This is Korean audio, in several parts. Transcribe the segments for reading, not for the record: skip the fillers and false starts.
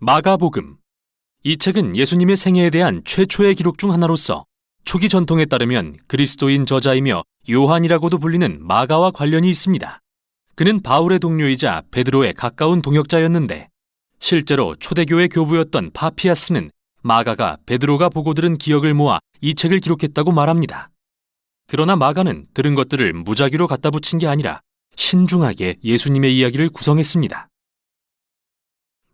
마가복음. 이 책은 예수님의 생애에 대한 최초의 기록 중 하나로서 초기 전통에 따르면 그리스도인 저자이며 요한이라고도 불리는 마가와 관련이 있습니다. 그는 바울의 동료이자 베드로의 가까운 동역자였는데 실제로 초대교회 교부였던 파피아스는 마가가 베드로가 보고 들은 기억을 모아 이 책을 기록했다고 말합니다. 그러나 마가는 들은 것들을 무작위로 갖다 붙인 게 아니라 신중하게 예수님의 이야기를 구성했습니다.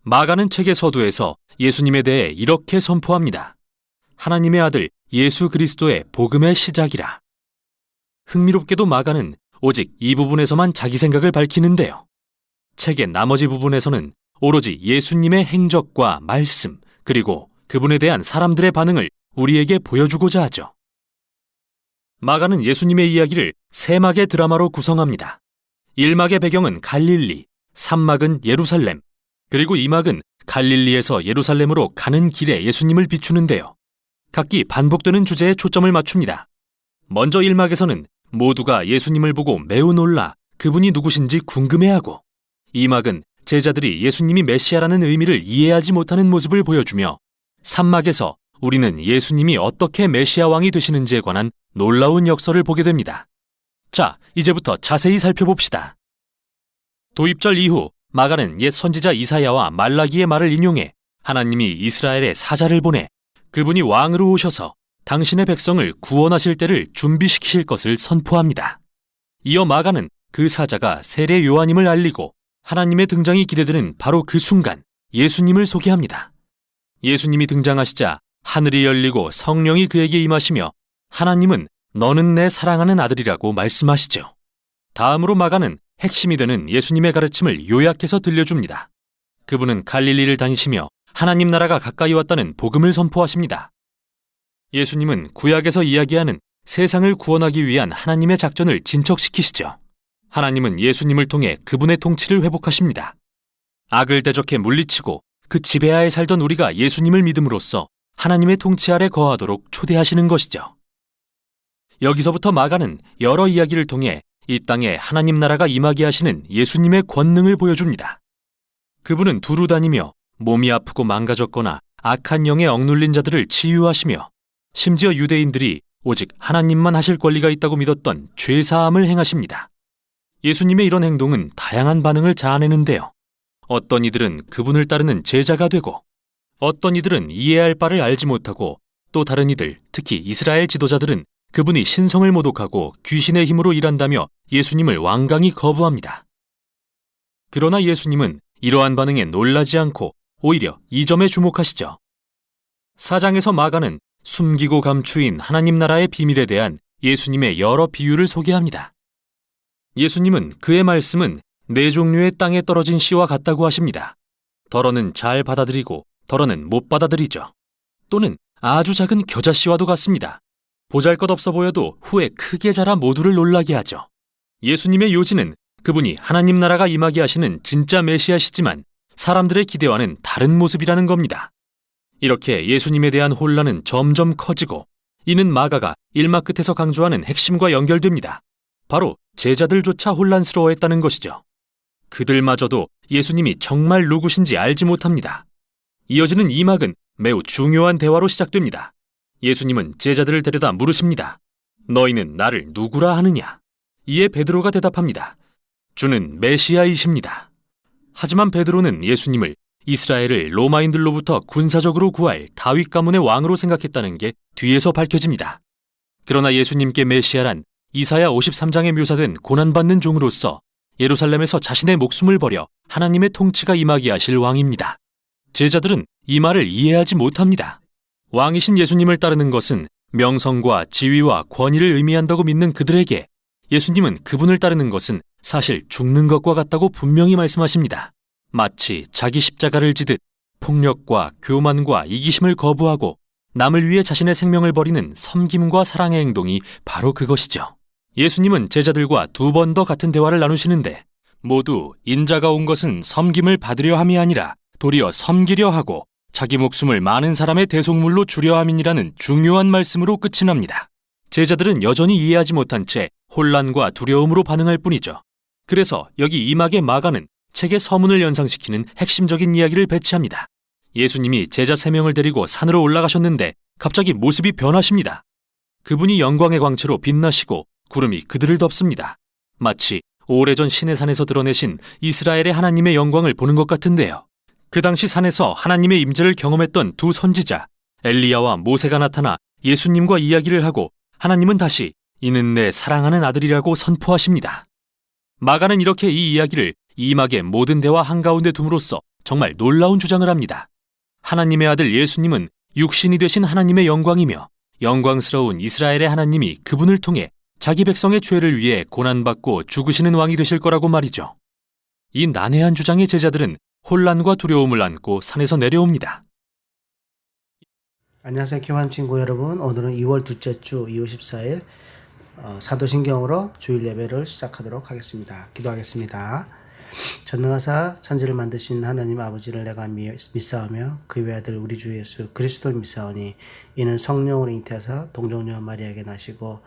마가는 책의 서두에서 예수님에 대해 이렇게 선포합니다. 하나님의 아들 예수 그리스도의 복음의 시작이라. 흥미롭게도 마가는 오직 이 부분에서만 자기 생각을 밝히는데요. 책의 나머지 부분에서는 오로지 예수님의 행적과 말씀, 그리고 그분에 대한 사람들의 반응을 우리에게 보여주고자 하죠. 마가는 예수님의 이야기를 세 막의 드라마로 구성합니다. 1막의 배경은 갈릴리, 3막은 예루살렘, 그리고 2막은 갈릴리에서 예루살렘으로 가는 길에 예수님을 비추는데요. 각기 반복되는 주제에 초점을 맞춥니다. 먼저 1막에서는 모두가 예수님을 보고 매우 놀라 그분이 누구신지 궁금해하고, 2막은 제자들이 예수님이 메시아라는 의미를 이해하지 못하는 모습을 보여주며, 3막에서 우리는 예수님이 어떻게 메시아 왕이 되시는지에 관한 놀라운 역설을 보게 됩니다. 자, 이제부터 자세히 살펴봅시다. 도입절 이후 마가는 옛 선지자 이사야와 말라기의 말을 인용해 하나님이 이스라엘에 사자를 보내 그분이 왕으로 오셔서 당신의 백성을 구원하실 때를 준비시키실 것을 선포합니다. 이어 마가는 그 사자가 세례 요한임을 알리고 하나님의 등장이 기대되는 바로 그 순간 예수님을 소개합니다. 예수님이 등장하시자 하늘이 열리고 성령이 그에게 임하시며 하나님은 너는 내 사랑하는 아들이라고 말씀하시죠. 다음으로 마가는 핵심이 되는 예수님의 가르침을 요약해서 들려줍니다. 그분은 갈릴리를 다니시며 하나님 나라가 가까이 왔다는 복음을 선포하십니다. 예수님은 구약에서 이야기하는 세상을 구원하기 위한 하나님의 작전을 진척시키시죠. 하나님은 예수님을 통해 그분의 통치를 회복하십니다. 악을 대적해 물리치고 그 지배하에 살던 우리가 예수님을 믿음으로써 하나님의 통치 아래 거하도록 초대하시는 것이죠. 여기서부터 마가는 여러 이야기를 통해 이 땅에 하나님 나라가 임하게 하시는 예수님의 권능을 보여줍니다. 그분은 두루 다니며 몸이 아프고 망가졌거나 악한 영에 억눌린 자들을 치유하시며 심지어 유대인들이 오직 하나님만 하실 권리가 있다고 믿었던 죄사함을 행하십니다. 예수님의 이런 행동은 다양한 반응을 자아내는데요. 어떤 이들은 그분을 따르는 제자가 되고 어떤 이들은 이해할 바를 알지 못하고 또 다른 이들, 특히 이스라엘 지도자들은 그분이 신성을 모독하고 귀신의 힘으로 일한다며 예수님을 완강히 거부합니다. 그러나 예수님은 이러한 반응에 놀라지 않고 오히려 이 점에 주목하시죠. 4장에서 마가는 숨기고 감추인 하나님 나라의 비밀에 대한 예수님의 여러 비유를 소개합니다. 예수님은 그의 말씀은 네 종류의 땅에 떨어진 씨와 같다고 하십니다. 덜어는 잘 받아들이고 덜어는 못 받아들이죠. 또는 아주 작은 겨자씨와도 같습니다. 보잘것없어 보여도 후에 크게 자라 모두를 놀라게 하죠. 예수님의 요지는 그분이 하나님 나라가 임하게 하시는 진짜 메시아시지만 사람들의 기대와는 다른 모습이라는 겁니다. 이렇게 예수님에 대한 혼란은 점점 커지고 이는 마가가 1막 끝에서 강조하는 핵심과 연결됩니다. 바로 제자들조차 혼란스러워했다는 것이죠. 그들마저도 예수님이 정말 누구신지 알지 못합니다. 이어지는 2막은 매우 중요한 대화로 시작됩니다. 예수님은 제자들을 데려다 물으십니다. 너희는 나를 누구라 하느냐? 이에 베드로가 대답합니다. 주는 메시아이십니다. 하지만 베드로는 예수님을 이스라엘을 로마인들로부터 군사적으로 구할 다윗 가문의 왕으로 생각했다는 게 뒤에서 밝혀집니다. 그러나 예수님께 메시아란 이사야 53장에 묘사된 고난받는 종으로서 예루살렘에서 자신의 목숨을 버려 하나님의 통치가 임하게 하실 왕입니다. 제자들은 이 말을 이해하지 못합니다. 왕이신 예수님을 따르는 것은 명성과 지위와 권위를 의미한다고 믿는 그들에게 예수님은 그분을 따르는 것은 사실 죽는 것과 같다고 분명히 말씀하십니다. 마치 자기 십자가를 지듯 폭력과 교만과 이기심을 거부하고 남을 위해 자신의 생명을 버리는 섬김과 사랑의 행동이 바로 그것이죠. 예수님은 제자들과 2번 더 같은 대화를 나누시는데 모두 인자가 온 것은 섬김을 받으려 함이 아니라 도리어 섬기려 하고 자기 목숨을 많은 사람의 대속물로 주려 함이니라는 중요한 말씀으로 끝이 납니다. 제자들은 여전히 이해하지 못한 채 혼란과 두려움으로 반응할 뿐이죠. 그래서 여기 2막의 마가는 책의 서문을 연상시키는 핵심적인 이야기를 배치합니다. 예수님이 제자 3명을 데리고 산으로 올라가셨는데 갑자기 모습이 변하십니다. 그분이 영광의 광채로 빛나시고 구름이 그들을 덮습니다. 마치 오래전 시내산에서 드러내신 이스라엘의 하나님의 영광을 보는 것 같은데요. 그 당시 산에서 하나님의 임재를 경험했던 두 선지자 엘리야와 모세가 나타나 예수님과 이야기를 하고 하나님은 다시 이는 내 사랑하는 아들이라고 선포하십니다. 마가는 이렇게 이 이야기를 이막의 모든 대화 한가운데 둠으로써 정말 놀라운 주장을 합니다. 하나님의 아들 예수님은 육신이 되신 하나님의 영광이며 영광스러운 이스라엘의 하나님이 그분을 통해 자기 백성의 죄를 위해 고난받고 죽으시는 왕이 되실 거라고 말이죠. 이 난해한 주장의 제자들은 혼란과 두려움을 안고 산에서 내려옵니다. 안녕하세요, 교환 친구 여러분. 오늘은 2월 둘째 주 2월 14일 사도신경으로 주일 예배를 시작하도록 하겠습니다. 기도하겠습니다. 전능하사 천지를 만드신 하나님 아버지를 내가 믿사오며 그 외아들 우리 주 예수 그리스도를 믿사오니 이는 성령으로 잉태하사 동정녀 마리아에게 나시고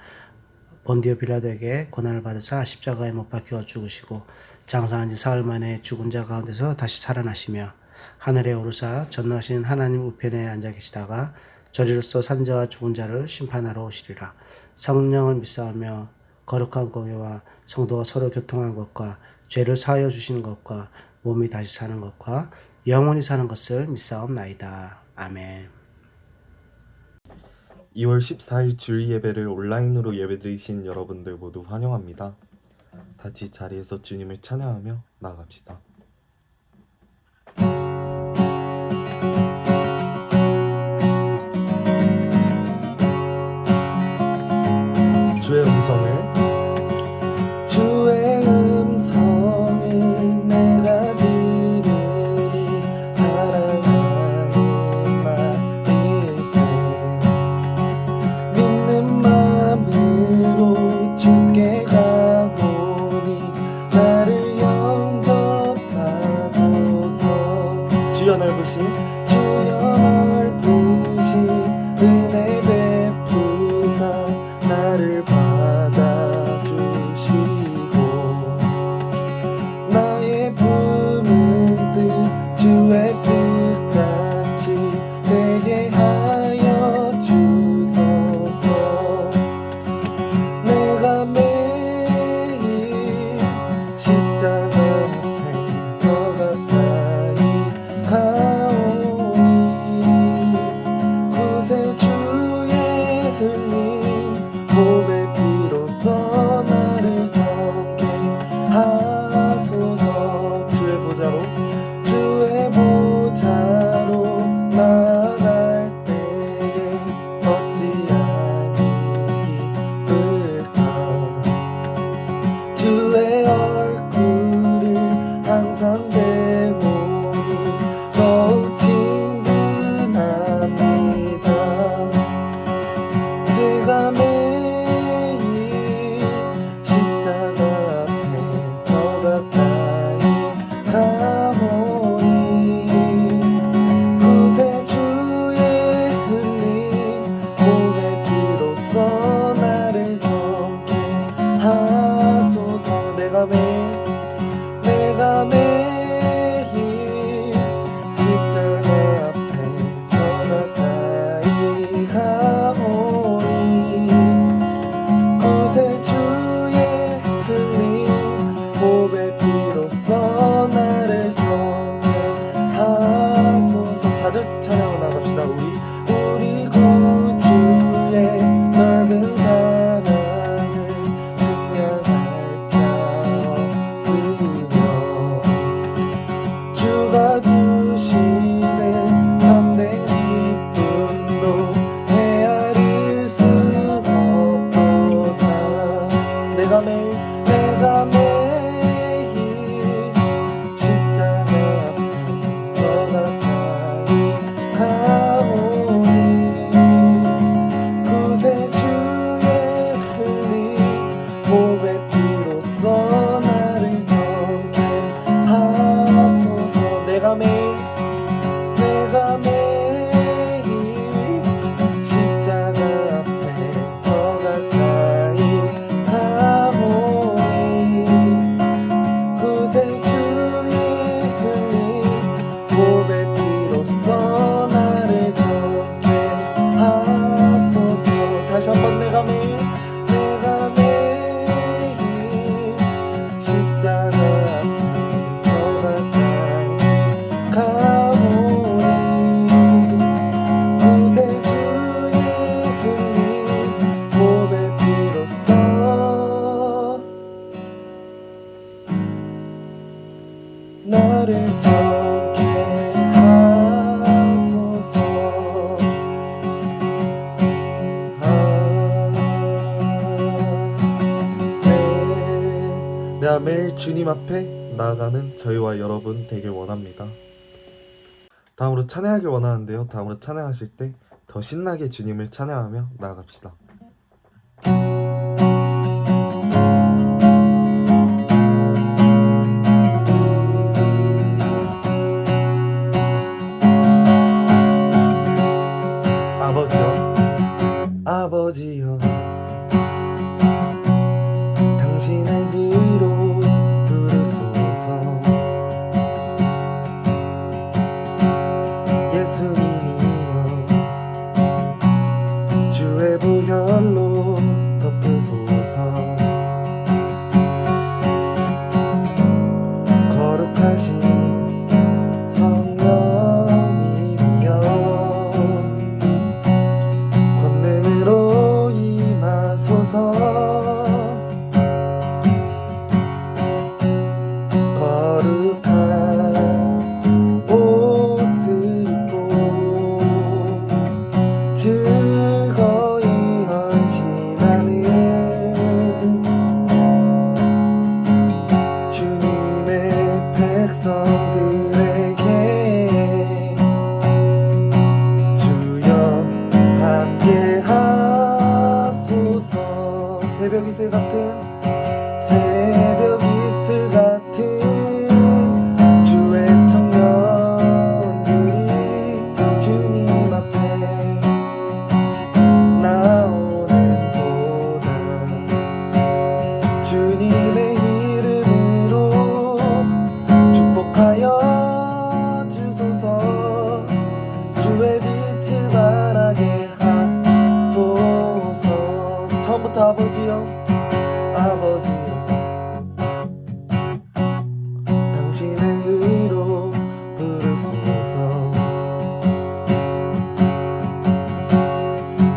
본디오 빌라도에게 고난을 받으사 십자가에 못 박혀 죽으시고 장사한 지 사흘 만에 죽은 자 가운데서 다시 살아나시며 하늘에 오르사 전능하신 하나님 우편에 앉아 계시다가 저리로서 산자와 죽은 자를 심판하러 오시리라. 성령을 믿사오며 거룩한 공예와 성도가 서로 교통한 것과 죄를 사하여 주시는 것과 몸이 다시 사는 것과 영원히 사는 것을 믿사옵나이다. 아멘. 2월 14일 주일 예배를 온라인으로 예배드리신 여러분들 모두 환영합니다. 같이 자리에서 주님을 찬양하며 나아갑시다. 주의 음성을 내가 들으니 사랑하는 말일세 믿는 마음으로 주께 가오니 나를 영접하소서. 주여 넓으신 은혜 베푸사 나를 받아주시고 나의 품은 뜻 주의 뜻같이 되게 하여 주소서. 내가 매일 십자가 앞에 더 가까이 가오니 구세주의 흘린 몸의 피로써 나를 정케 하소서. 주의 보좌로 나아갈 때에 어찌 아니 기쁠까. 주의 얼굴을 항상 배우니 더욱 친근합니다. 제가 매일 십자가 앞에 더 가까이 가오니 구세주의 흘린 몸의 피로써 나를 정케 하소서. 내가 매일 십자가 앞에 더 가까이 가오니 구세주의 흘린 몸의 피로써 나를 정케 하소서. 자주 찬양을 나갑시다. 우리 구주의 넓은 사랑을 증명할 자 없으며 주가 주시는 참된 기쁨도 헤아릴 수 없도다. 내가 매일 십자가 앞에 더 가까이 주님 앞에 나아가는 저희와 여러분 되길 원합니다. 다음으로 찬양하길 원하는데요. 다음으로 찬양하실 때 더 신나게 주님을 찬양하며 나아갑시다. 아버지여, 아버지여, 당신의 의로 부르소서. 예수님이여, 주의 보혈로 덮으소서. 거룩하신 성령님이여, 권능으로 임하소서. 거룩한 옷을 입고 즐거이 헌신하는 주님의 백성들에게 주여 함께 하소서. 새벽 이슬 같은 주의 청년들이 주님 앞에 나오는도다. 주님의 이름으로 축복하여 주소서. 주의 빛을 발하게 하소서. 처음부터 아버지여, 아버지여, 당신의 의로 부르소서.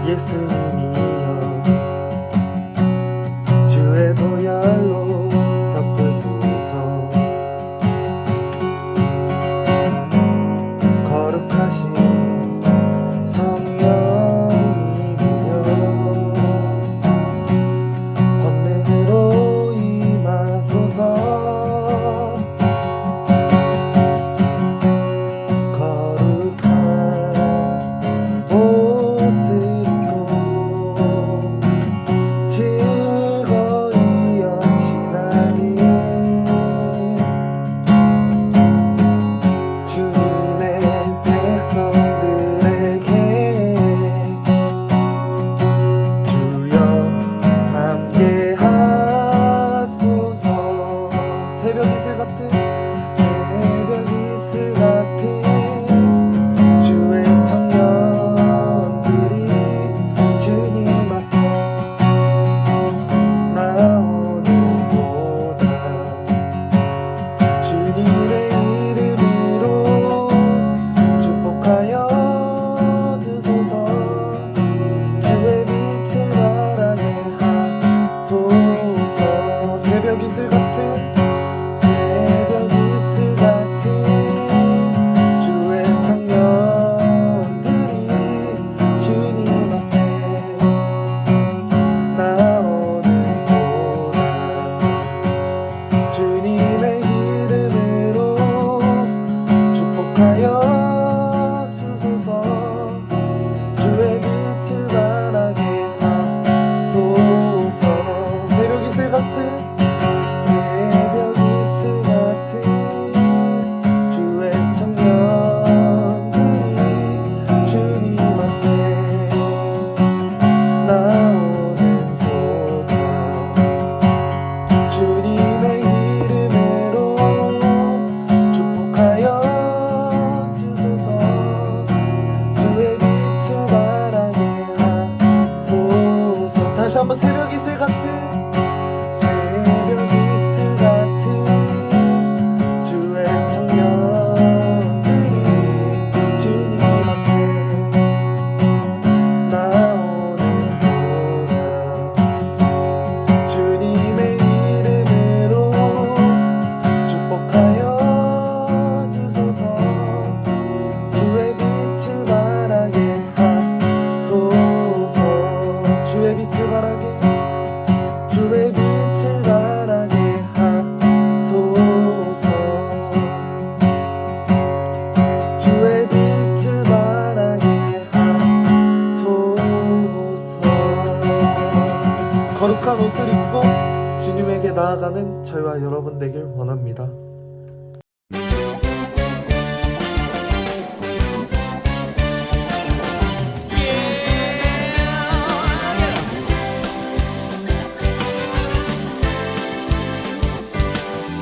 예수님이여, 주의 보혈로 덮으소서. 거룩하신 성령님이여, 권능으로 임하소서. 거룩한 옷을 입고 즐거이 헌신하는 주님의 백성 거룩한 옷을 입고 주님에게 나아가는 저희와 여러분 되길 원합니다.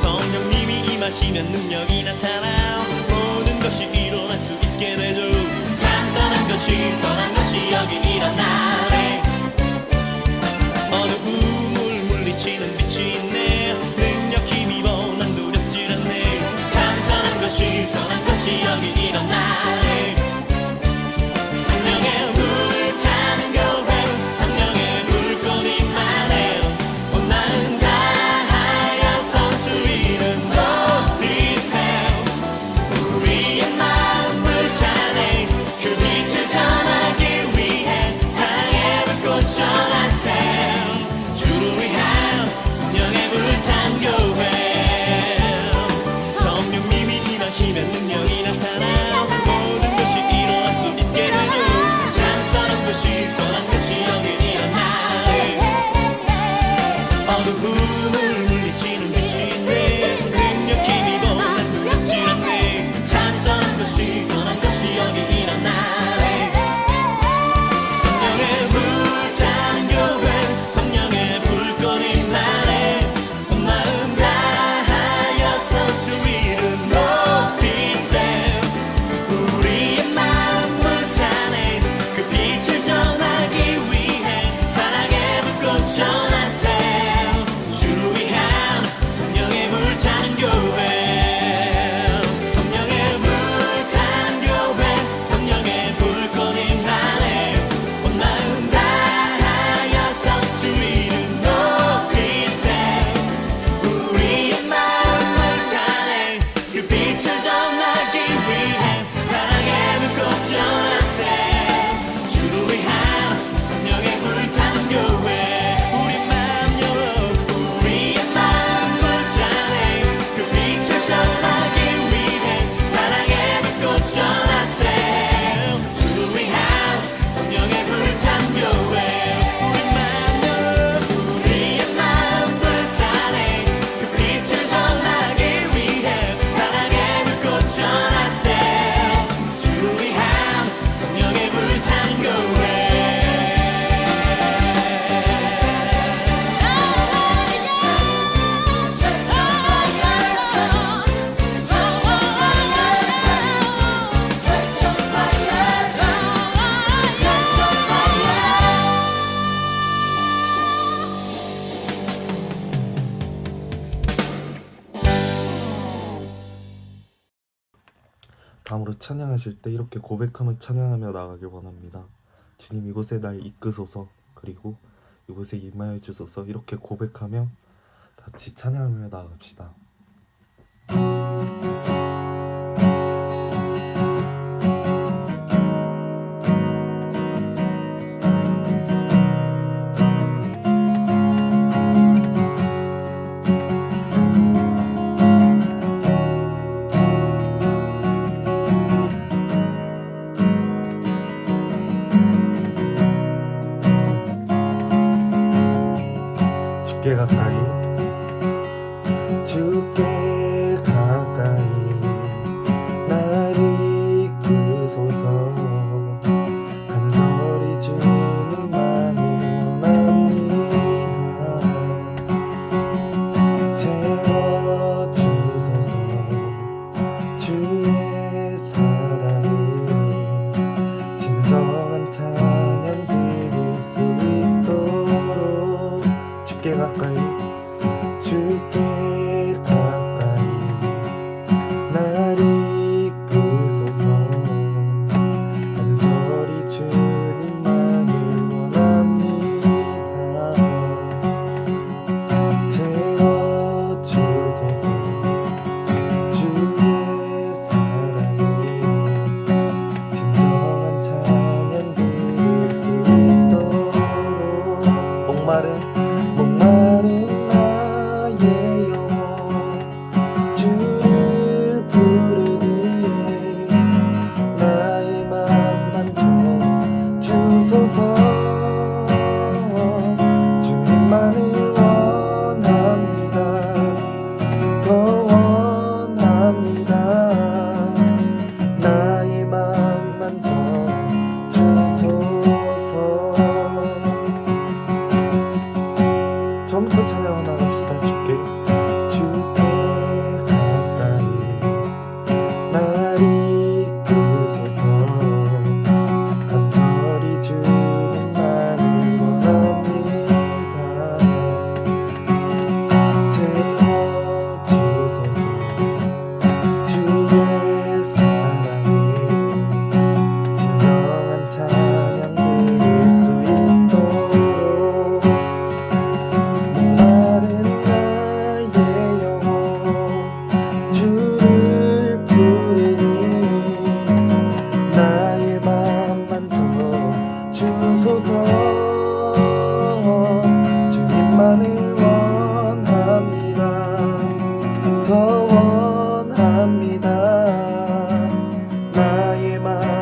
성령님이 임하시면 능력이 나타나 모든 것이 일어날 수 있게 되죠. 참선한 것이 선한 것이 여기 일어나네. 어두움을 물리치는 빛이 있네. 능력 힘입어 난 두렵질 않네. 참선한 것이 선한 것이 여기 일어나네. 성령의 불타는 교회 성령의 불꽃이 임하네. 온 마음 다하여서 주 이름 높이세요. 우리의 마음 불타네. 그 빛을 전하기 위해 사랑의 불꽃 전하세요. 주를 위한 성령의 불탄 교회. 성령님이 임하시면 능력이 나타나 모든 것이 일어날 수 있게 되죠. 찬선한 것이 선한 것이 여기 일어나네. 어두움을 물리치는 빛이 있네. 능력 힘입어 난 두렵지 않네. 찬선한 것이 선한 것이 여기 일어나네. 성령의 불타는 교회 성령의 불꽃이 임하네. 온 마음 다하여서 주 이름 높이세요. 우리의 마음 불타네. 그 빛을 전하기 위해 사랑의 불꽃 전하세요. 주를 위한 성령의 불타는 교회 성령의 불타는 교회 성령의 불꽃이 임하네. 온 마음 다하여서 주 이름 높이세요. 우리의 마음 불타네. 그 빛을 전하기 위해 사랑의 불꽃 전하세요. 주를 위한 성령의 불타는 교회. 우리 마음 열어. 우리의 마음 불타네. 그 빛을 전하기 위해 사랑의 불꽃 전하세요. 주를 위한 성령의 불타는 교회. 우리 마음 열어. 우리의 마음 불타네. 그 빛을 전하기 위해 사랑의 불꽃 전하세요. 주를 위한 성령의 불타는 교회. 다음으로 찬양하실 때 이렇게 고백하며 찬양하며 나가길 원합니다. 주님 이곳에 날 이끄소서, 그리고 이곳에 임하여 주소서. 이렇게 고백하며 같이 찬양하며 나아갑시다. 주께 가까이, 주께 가까이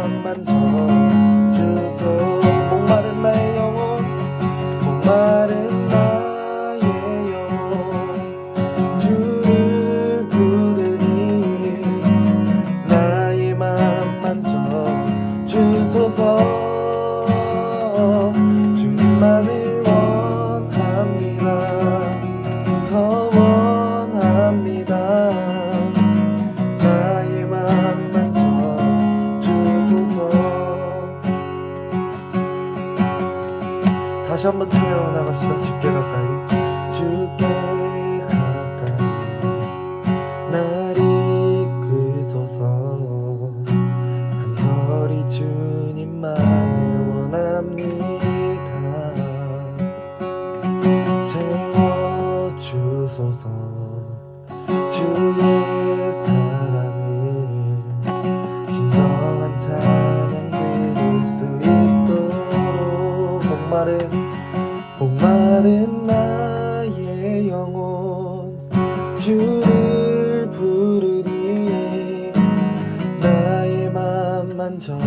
맘 만져주소. 목마른 나의 영혼, 목마른 나의 영혼, 주를 부르니 나의 맘 만져주소서. 주님만을 원합니다. 더 원합니다. 나의 맘 만져주소서. 다시 한번 찬양을 나갑시다. 주께 가까이, 주께 가까이 날 이끄소서. 간절히 주님만을 원합니다. 채워주소서. 주의 사랑을 진정한 찬양 들을 수 있도록. 목마른 나의 영혼, 주를 부르니 나의 맘 만져주소서.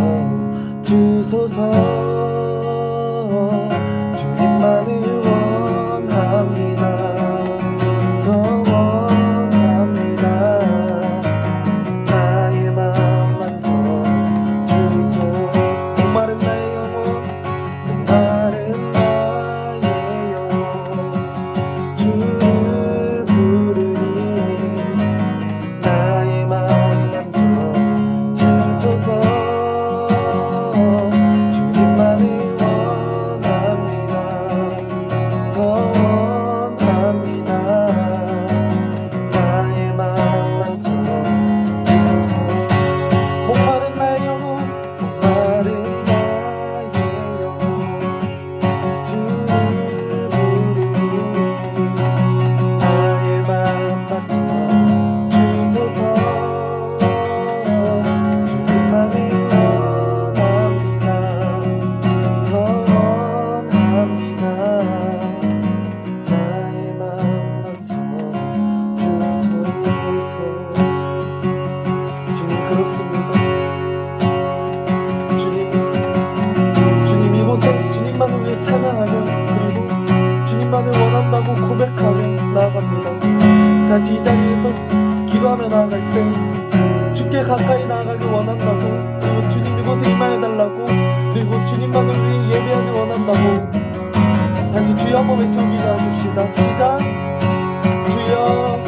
주님만을 원합니다. 더 원합니다. 나의 맘 만져주소. 목마른 나의 영혼, 목마른 나의 영혼, 주를 부르니 나의 맘 만져주소서. 주님만을 원합니다. 더 원합니다. 나의 맘 만져주소서. 목마른 나의 영혼, 목마른 나의 영혼, 주를 부르니 나의 맘 만져주소서. 주님만을 원합니다. 더 원합니다. 나의 맘 만져주소서. 주님 그렇습니다. 주님 이곳에 주님만을 위해 찬양하며, 그리고 주님만을 원한다고 고백하며 나아갑니다. 같이 이 자리에서 기도하며 나아갈 때 주께 가까이 나아가길 원한다고, 그리고 주님 이곳에 임하여 달라고, 그리고 주님만을 위해 예배하길 원한다고 같이 주여 한번 외쳐 기도하십시다. 시작. 주여.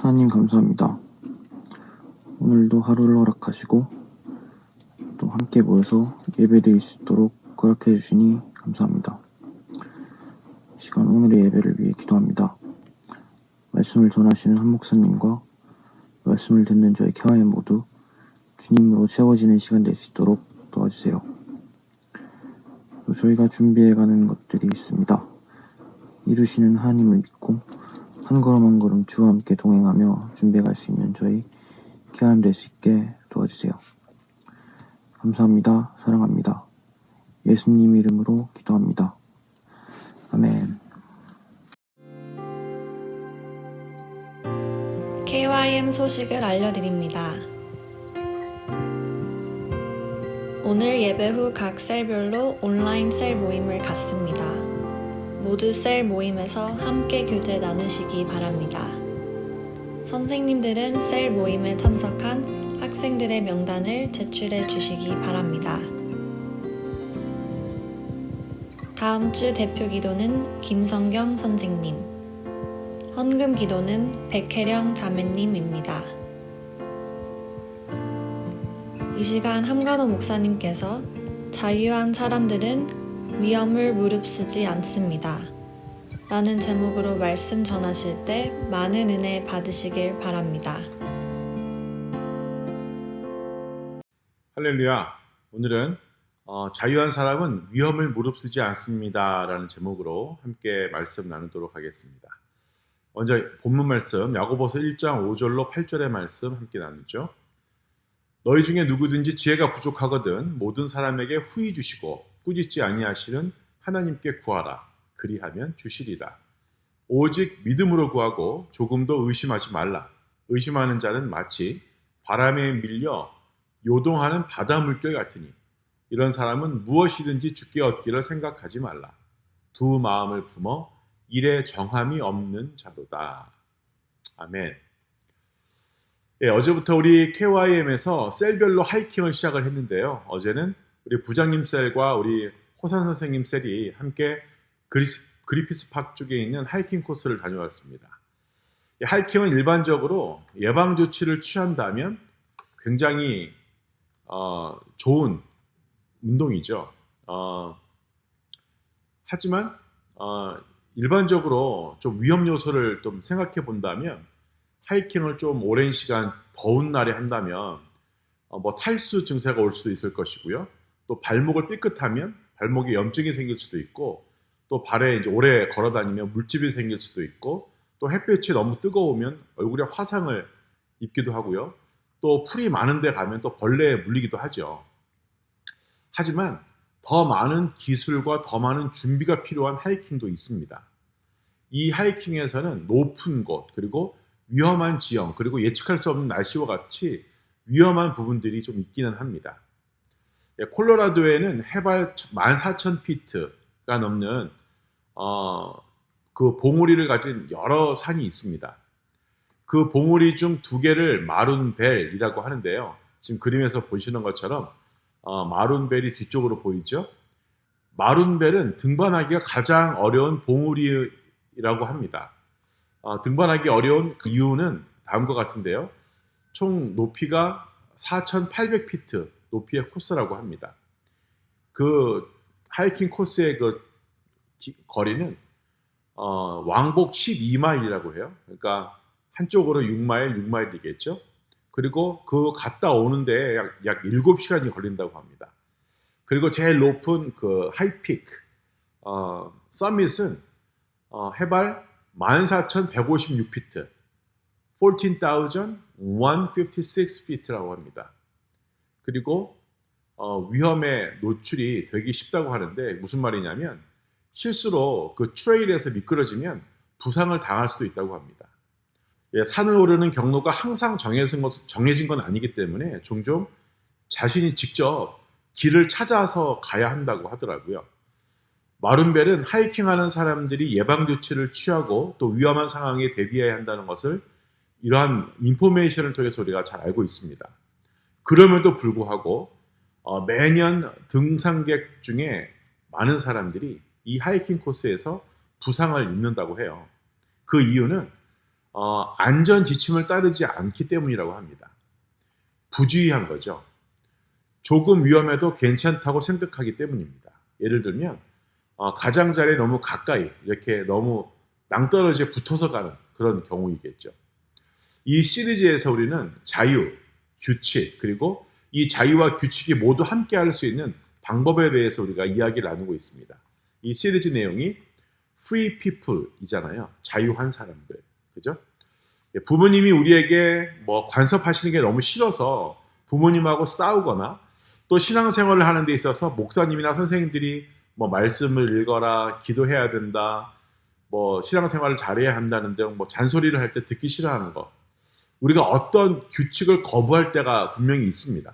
하나님 감사합니다. 오늘도 하루를 허락하시고 또 함께 모여서 예배드릴 수 있도록 허락해 주시니 감사합니다. 이 시간 오늘의 예배를 위해 기도합니다. 말씀을 전하시는 한 목사님과 말씀을 듣는 저희 교회 모두 주님으로 채워지는 시간 될 수 있도록 도와주세요. 또 저희가 준비해가는 것들이 있습니다. 이루시는 하나님을 믿고 한 걸음 한 걸음 주와 함께 동행하며 준비해갈 수 있는 저희 귀한 될 수 있게 도와주세요. 감사합니다. 사랑합니다. 예수님 이름으로 기도합니다. 아멘. KYM 소식을 알려드립니다. 오늘 예배 후 각 셀별로 온라인 셀 모임을 갖습니다. 모두 셀 모임에서 함께 교제 나누시기 바랍니다. 선생님들은 셀 모임에 참석한 학생들의 명단을 제출해 주시기 바랍니다. 다음 주 대표 기도는 김성경 선생님, 헌금 기도는 백혜령 자매님입니다. 이 시간 함관호 목사님께서 자유한 사람들은 위험을 무릅쓰지 않습니다. 라는 제목으로 말씀 전하실 때 많은 은혜 받으시길 바랍니다. 할렐루야. 오늘은 자유한 사람은 위험을 무릅쓰지 않습니다 라는 제목으로 함께 말씀 나누도록 하겠습니다. 먼저 본문 말씀 야고보서 1장 5절로 8절의 말씀 함께 나누죠. 너희 중에 누구든지 지혜가 부족하거든 모든 사람에게 후히 주시고 꾸짖지 아니하시는 하나님께 구하라. 그리하면 주시리라. 오직 믿음으로 구하고 조금도 의심하지 말라. 의심하는 자는 마치 바람에 밀려 요동하는 바다 물결 같으니 이런 사람은 무엇이든지 주께 얻기를 생각하지 말라. 두 마음을 품어 일에 정함이 없는 자로다. 아멘. 예, 어제부터 우리 KYM에서 셀별로 하이킹을 시작을 했는데요. 어제는 우리 부장님 셀과 우리 호산 선생님 셀이 함께 그리피스 파크 쪽에 있는 하이킹 코스를 다녀왔습니다. 이 하이킹은 일반적으로 예방 조치를 취한다면 굉장히 좋은 운동이죠. 하지만 일반적으로 좀 위험 요소를 좀 생각해 본다면 하이킹을 좀 오랜 시간 더운 날에 한다면 뭐 탈수 증세가 올 수도 있을 것이고요. 또 발목을 삐끗하면 발목에 염증이 생길 수도 있고 또 발에 이제 오래 걸어 다니면 물집이 생길 수도 있고 또 햇볕이 너무 뜨거우면 얼굴에 화상을 입기도 하고요. 또 풀이 많은 데 가면 또 벌레에 물리기도 하죠. 하지만 더 많은 기술과 더 많은 준비가 필요한 하이킹도 있습니다. 이 하이킹에서는 높은 곳, 그리고 위험한 지형, 그리고 예측할 수 없는 날씨와 같이 위험한 부분들이 좀 있기는 합니다. 콜로라도에는 해발 14,000피트가 넘는 그 봉우리를 가진 여러 산이 있습니다. 그 봉우리 중 두 개를 마룬벨이라고 하는데요. 지금 그림에서 보시는 것처럼 마룬벨이 뒤쪽으로 보이죠? 마룬벨은 등반하기가 가장 어려운 봉우리라고 합니다. 등반하기 어려운 그 이유는 다음과 같은데요. 총 높이가 4,800피트 높이의 코스라고 합니다. 그 하이킹 코스의 그 거리는 왕복 12마일이라고 해요. 그러니까 한쪽으로 6마일이겠죠. 그리고 그 갔다 오는데 약 7시간이 걸린다고 합니다. 그리고 제일 높은 그 하이픽, 서밋은 해발 14,156피트, 14,156feet라고 합니다. 그리고 위험에 노출이 되기 쉽다고 하는데 무슨 말이냐면 실수로 그 트레일에서 미끄러지면 부상을 당할 수도 있다고 합니다. 예, 산을 오르는 경로가 항상 정해진 건 아니기 때문에 종종 자신이 직접 길을 찾아서 가야 한다고 하더라고요. 마룬벨은 하이킹하는 사람들이 예방조치를 취하고 또 위험한 상황에 대비해야 한다는 것을 이러한 인포메이션을 통해서 우리가 잘 알고 있습니다. 그럼에도 불구하고 매년 등산객 중에 많은 사람들이 이 하이킹 코스에서 부상을 입는다고 해요. 그 이유는 안전 지침을 따르지 않기 때문이라고 합니다. 부주의한 거죠. 조금 위험해도 괜찮다고 생각하기 때문입니다. 예를 들면 가장자리에 너무 가까이 이렇게 너무 낭떠러지에 붙어서 가는 그런 경우이겠죠. 이 시리즈에서 우리는 자유, 규칙, 그리고 이 자유와 규칙이 모두 함께 할 수 있는 방법에 대해서 우리가 이야기를 나누고 있습니다. 이 시리즈 내용이 free people이잖아요. 자유한 사람들. 그죠? 부모님이 우리에게 뭐 간섭하시는 게 너무 싫어서 부모님하고 싸우거나 또 신앙생활을 하는 데 있어서 목사님이나 선생님들이 뭐 말씀을 읽어라, 기도해야 된다, 뭐 신앙생활을 잘해야 한다는 등 뭐 잔소리를 할 때 듣기 싫어하는 거. 우리가 어떤 규칙을 거부할 때가 분명히 있습니다.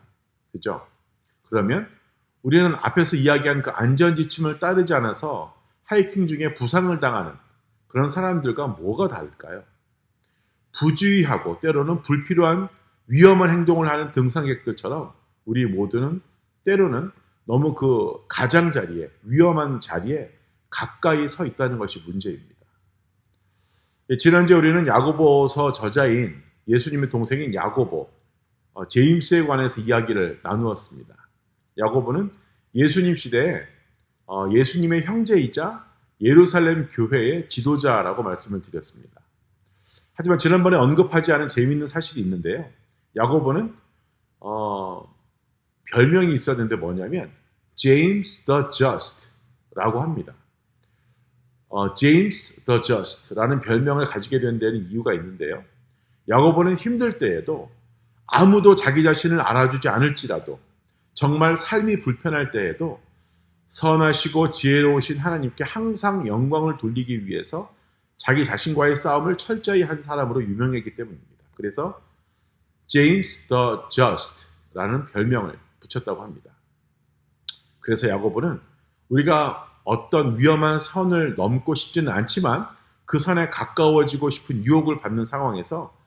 그죠? 그러면 우리는 앞에서 이야기한 그 안전지침을 따르지 않아서 하이킹 중에 부상을 당하는 그런 사람들과 뭐가 다를까요? 부주의하고 때로는 불필요한 위험한 행동을 하는 등산객들처럼 우리 모두는 때로는 너무 그 가장자리에, 위험한 자리에 가까이 서 있다는 것이 문제입니다. 지난주에 우리는 야고보서 저자인 예수님의 동생인 야고보, 제임스에 관해서 이야기를 나누었습니다. 야고보는 예수님 시대에 예수님의 형제이자 예루살렘 교회의 지도자라고 말씀을 드렸습니다. 하지만 지난번에 언급하지 않은 재미있는 사실이 있는데요. 야고보는 별명이 있었는데 뭐냐면 James the Just라고 합니다. James the Just라는 별명을 가지게 된 데는 이유가 있는데요. 야고보는 힘들 때에도 아무도 자기 자신을 알아주지 않을지라도 정말 삶이 불편할 때에도 선하시고 지혜로우신 하나님께 항상 영광을 돌리기 위해서 자기 자신과의 싸움을 철저히 한 사람으로 유명했기 때문입니다. 그래서 James the Just라는 별명을 붙였다고 합니다. 그래서 야고보는 우리가 어떤 위험한 선을 넘고 싶지는 않지만 그 선에 가까워지고 싶은 유혹을 받는 상황에서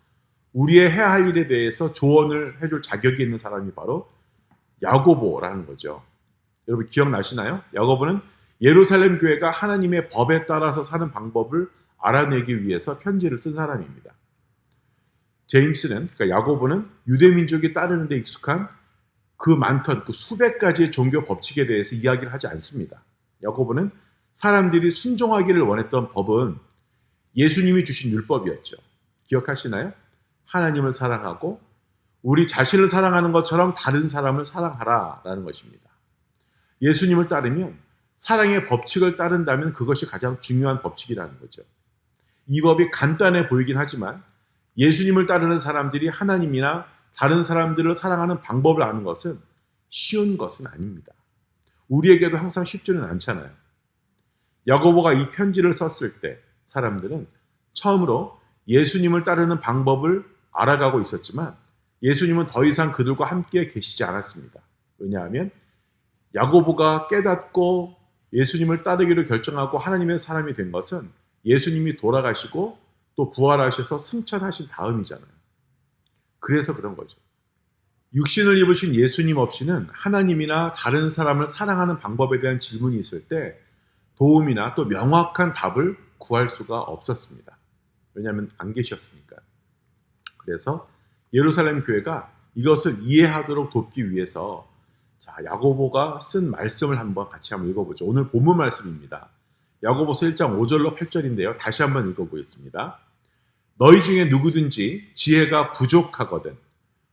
우리의 해야 할 일에 대해서 조언을 해줄 자격이 있는 사람이 바로 야고보라는 거죠. 여러분 기억나시나요? 야고보는 예루살렘 교회가 하나님의 법에 따라서 사는 방법을 알아내기 위해서 편지를 쓴 사람입니다. 제임스는, 그러니까 야고보는 유대민족이 따르는 데 익숙한 그 많던 그 수백 가지의 종교 법칙에 대해서 이야기를 하지 않습니다. 야고보는 사람들이 순종하기를 원했던 법은 예수님이 주신 율법이었죠. 기억하시나요? 하나님을 사랑하고 우리 자신을 사랑하는 것처럼 다른 사람을 사랑하라라는 것입니다. 예수님을 따르면 사랑의 법칙을 따른다면 그것이 가장 중요한 법칙이라는 거죠. 이 법이 간단해 보이긴 하지만 예수님을 따르는 사람들이 하나님이나 다른 사람들을 사랑하는 방법을 아는 것은 쉬운 것은 아닙니다. 우리에게도 항상 쉽지는 않잖아요. 야고보가 이 편지를 썼을 때 사람들은 처음으로 예수님을 따르는 방법을 알아가고 있었지만 예수님은 더 이상 그들과 함께 계시지 않았습니다. 왜냐하면 야고보가 깨닫고 예수님을 따르기로 결정하고 하나님의 사람이 된 것은 예수님이 돌아가시고 또 부활하셔서 승천하신 다음이잖아요. 그래서 그런 거죠. 육신을 입으신 예수님 없이는 하나님이나 다른 사람을 사랑하는 방법에 대한 질문이 있을 때 도움이나 또 명확한 답을 구할 수가 없었습니다. 왜냐하면 안 계셨으니까요. 그래서 예루살렘 교회가 이것을 이해하도록 돕기 위해서 야고보가 쓴 말씀을 같이 한번 읽어보죠. 오늘 본문 말씀입니다. 야고보서 1장 5절로 8절인데요. 다시 한번 읽어보겠습니다. 너희 중에 누구든지 지혜가 부족하거든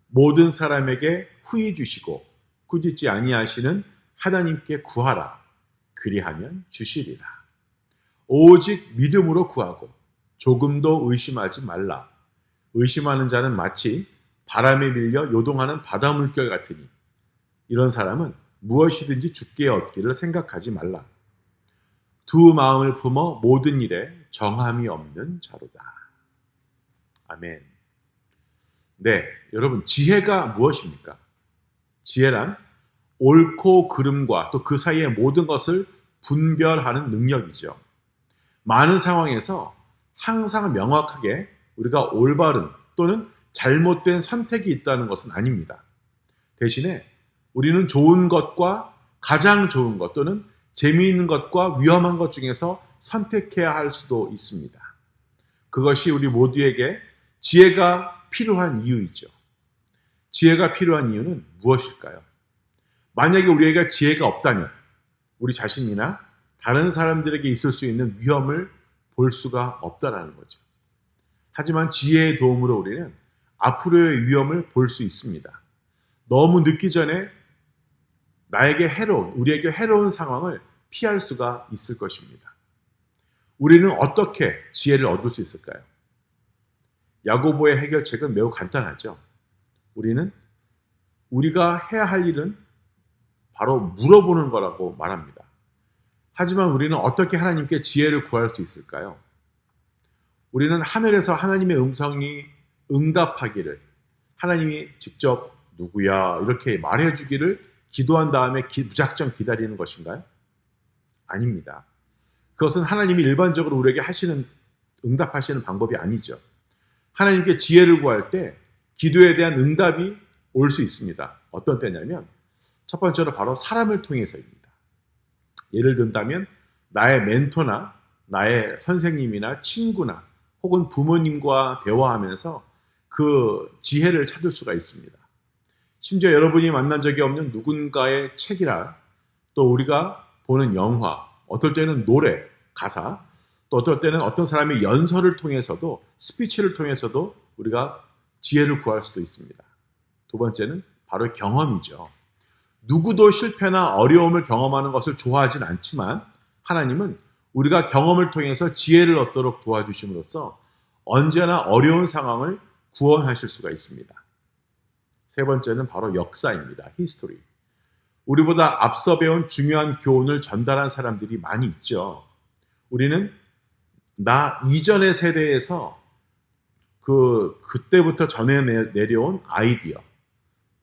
모든 사람에게 후히 주시고 꾸짖지 아니하시는 하나님께 구하라. 그리하면 주시리라. 오직 믿음으로 구하고 조금도 의심하지 말라. 의심하는 자는 마치 바람에 밀려 요동하는 바다 물결 같으니 이런 사람은 무엇이든지 주께 얻기를 생각하지 말라. 두 마음을 품어 모든 일에 정함이 없는 자로다. 아멘. 네, 여러분 지혜가 무엇입니까? 지혜란 옳고 그름과 또 그 사이의 모든 것을 분별하는 능력이죠. 많은 상황에서 항상 명확하게 우리가 올바른 또는 잘못된 선택이 있다는 것은 아닙니다. 대신에 우리는 좋은 것과 가장 좋은 것 또는 재미있는 것과 위험한 것 중에서 선택해야 할 수도 있습니다. 그것이 우리 모두에게 지혜가 필요한 이유이죠. 지혜가 필요한 이유는 무엇일까요? 만약에 우리에게 지혜가 없다면 우리 자신이나 다른 사람들에게 있을 수 있는 위험을 볼 수가 없다라는 거죠. 하지만 지혜의 도움으로 우리는 앞으로의 위험을 볼 수 있습니다. 너무 늦기 전에 우리에게 해로운 상황을 피할 수가 있을 것입니다. 우리는 어떻게 지혜를 얻을 수 있을까요? 야고보의 해결책은 매우 간단하죠. 우리가 해야 할 일은 바로 물어보는 거라고 말합니다. 하지만 우리는 어떻게 하나님께 지혜를 구할 수 있을까요? 우리는 하늘에서 하나님의 음성이 응답하기를 하나님이 직접 누구야 이렇게 말해주기를 기도한 다음에 무작정 기다리는 것인가요? 아닙니다. 그것은 하나님이 일반적으로 우리에게 응답하시는 방법이 아니죠. 하나님께 지혜를 구할 때 기도에 대한 응답이 올 수 있습니다. 어떤 때냐면 첫 번째로 바로 사람을 통해서입니다. 예를 든다면 나의 멘토나 나의 선생님이나 친구나 혹은 부모님과 대화하면서 그 지혜를 찾을 수가 있습니다. 심지어 여러분이 만난 적이 없는 누군가의 책이나 또 우리가 보는 영화, 어떨 때는 노래, 가사, 또 어떨 때는 어떤 사람의 연설을 통해서도 스피치를 통해서도 우리가 지혜를 구할 수도 있습니다. 두 번째는 바로 경험이죠. 누구도 실패나 어려움을 경험하는 것을 좋아하진 않지만 하나님은 우리가 경험을 통해서 지혜를 얻도록 도와주심으로써 언제나 어려운 상황을 구원하실 수가 있습니다. 세 번째는 바로 역사입니다. 히스토리. 우리보다 앞서 배운 중요한 교훈을 전달한 사람들이 많이 있죠. 우리는 나 이전의 세대에서 그때부터 전해 내려온 아이디어,